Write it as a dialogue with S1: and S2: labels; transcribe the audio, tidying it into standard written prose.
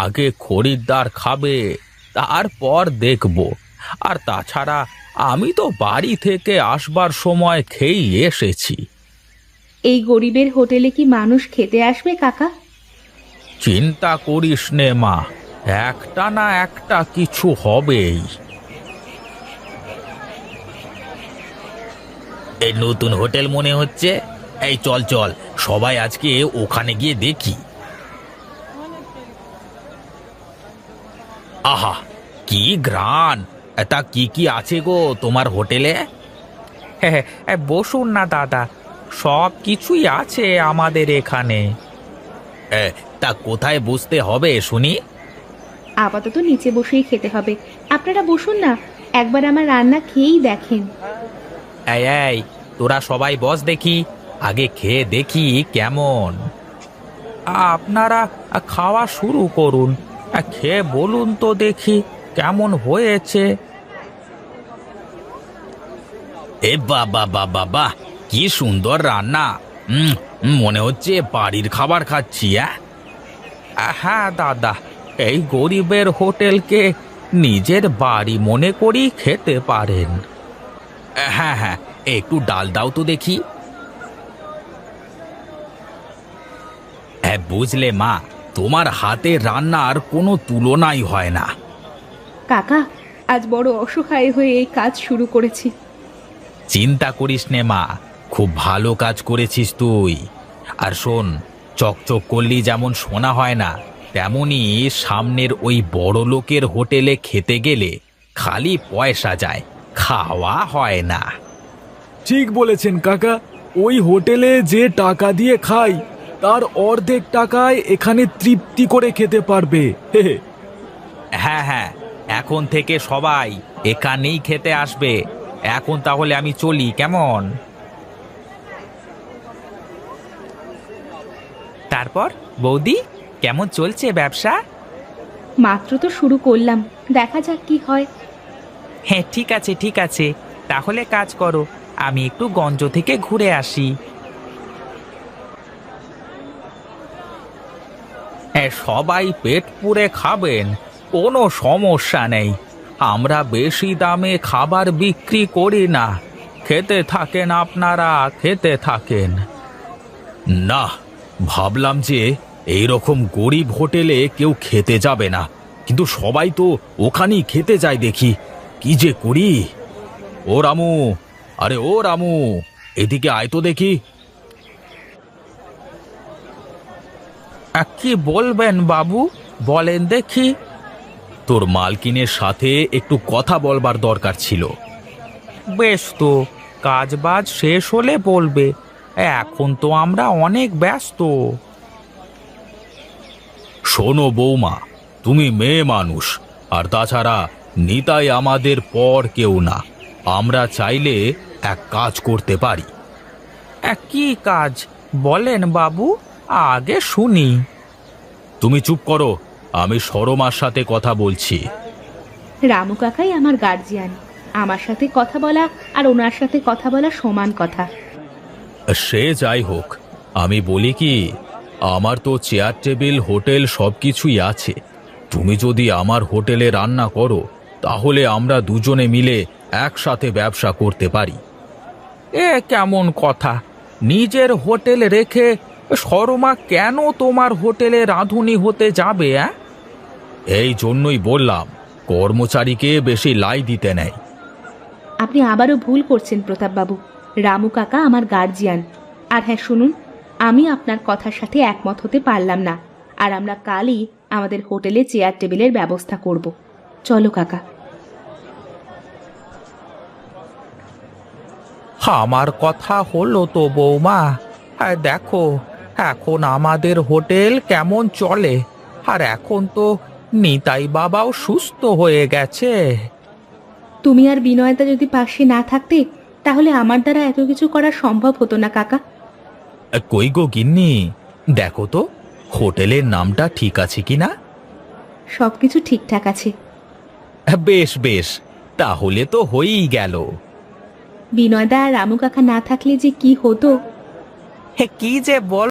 S1: আগে খরিদ্দার খাবে, তারপর দেখব। আর তাছাড়া আমি তো বাড়ি থেকে আসবার সময় খেয়েই এসেছি।
S2: এই গরিবের হোটেলে কি মানুষ খেতে আসবে কাকা?
S1: চিন্তা করিস নে মা, একটা না একটা কিছু হবেই। এই নতুন হোটেল মনে হচ্ছে। এই চল চল, সবাই আজকে ওখানে গিয়ে দেখি। আহা, কি গ্রান! তা কি কি আছে গো তোমার হোটেলে? হ্যাঁ, বসুন না দাদা, সব কিছুই আছে আমাদের এখানে। তা কোথায় বসতে হবে শুনি?
S2: আপাতত নিচে বসেই খেতে হবে। আপনারা বসুন না, একবার আমার রান্না খেয়েই দেখেন।
S1: এই এই, তোরা সবাই বস দেখি, আগে খেয়ে দেখি কেমন। আপনারা খাওয়া শুরু করুন, খেয়ে বলুন তো দেখি কেমন হয়েছে। এ বাবা বাবা বাহ, কি সুন্দর রান্না! মনে হচ্ছে বাড়ির খাবার খাচ্ছি। হ্যাঁ দাদা, এই গরিবের হোটেলকে নিজের বাড়ি মনে করি খেতে পারেন। হ্যাঁ হ্যাঁ, একটু ডাল দাও তো দেখি। হ্যাঁ, বুঝলে মা, তোমার হাতের রান্নার কোনো তুলনাই হয় না।
S2: কাকা, আজ বড় অসহায় হয়ে এই কাজ শুরু করেছি।
S1: চিন্তা করিস নে মা, খুব ভালো কাজ করেছিস তুই। আর শোন, চকচক করলি যেমন শোনা হয় না, তেমনি সামনের ওই বড় লোকের হোটেলে খেতে গেলে খালি পয়সা যায়, খাওয়া হয় না।
S3: ঠিক বলেছেন কাকা। ওই হোটেলে যে টাকা দিয়ে খাই, তার অর্ধেক টাকায় এখানে তৃপ্তি করে খেতে পারবে। হে হে।
S1: হ্যাঁ হ্যাঁ, এখন থেকে সবাই এখানেই খেতে আসবে। এখন তাহলে আমি চলি, কেমন? তারপর বৌদি, কেমন চলছে ব্যবসা?
S2: মাত্র তো শুরু করলাম, দেখা যাক কি হয়।
S1: হ্যাঁ ঠিক আছে ঠিক আছে, তাহলে কাজ করো, আমি একটু গঞ্জ থেকে ঘুরে আসি। হ্যাঁ, সবাই পেট পুরে খাবেন, কোনো সমস্যা নেই। আমরা বেশি দামে খাবার বিক্রি করি না। খেতে থাকেন আপনারা, খেতে থাকেন। না, ভাবলাম যে এই রকম গরিব হোটেলে কেউ খেতে যাবে না, কিন্তু সবাই তো ওখানেই খেতে যায় দেখি। কি যে করি! ও রামু, আরে ও রামু, এদিকে আয় তো দেখি। কি বলবেন বাবু, বলেন দেখি। তোর মালকিনের সাথে একটু কথা বলবার দরকার ছিল। বেশ তো, কাজ বাজ শেষ হলে বলবে, এখন তো আমরা অনেক ব্যস্ত। শোনো বৌমা, তুমি মেয়ে মানুষ, আর তাছাড়া নিতাই আমাদের পর কেউ না। আমরা চাইলে এক কাজ করতে পারি। কি কাজ বলেন বাবু, আগে শুনি। তুমি চুপ করো, আমি সরমার সাথে কথা বলছি।
S2: রামু কাকাই আমার গার্জিয়ান, আমার সাথে কথা বলা আর ওনার সাথে কথা বলা সমান কথা।
S1: সে যাই হোক, আমি বলি কি, আমার তো চেয়ার টেবিল হোটেল সবকিছুই আছে। তুমি যদি আমার হোটেলে রান্না করো, তাহলে আমরা দুজনে মিলে একসাথে ব্যবসা করতে পারি। এ কেমন কথা! নিজের হোটেল রেখে শর্মা কেন তোমার হোটেলে রাঁধুনি হতে যাবে? এই জন্যই বললাম, কর্মচারীকে বেশি লাই দিতে নেই।
S2: আপনি আবারও ভুল করছেন প্রতাপবাবু, রামু কাকা আমার গার্জিয়ান। আর হ্যাঁ শুনুন, আমি আপনার কথার সাথে একমত হতে পারলাম না। আর আমরা কালই আমাদের হোটেলে চেয়ার টেবিলের ব্যবস্থা করব। চলো কাকা।
S1: আমার কথা হলো তো বৌমা, দেখো এখন আমাদের হোটেল কেমন চলে। আর এখন তো নিতাই বাবাও সুস্থ হয়ে গেছে।
S2: তুমি আর বিনয়তা যদি পাশে না থাকতে, তাহলে আমার দ্বারা এত কিছু করা সম্ভব হতো না কাকা।
S1: কই গো গিন্নি, দেখো তো হোটেলের নামটা ঠিক আছে কিনা।
S2: সবকিছু ঠিকঠাক আছে।
S1: বেশ বেশ, তাহলে তো হয়েই গেল।
S2: বিনয়দা আর রামু কাকা না থাকলে যে কি হতো!
S1: কি যে বল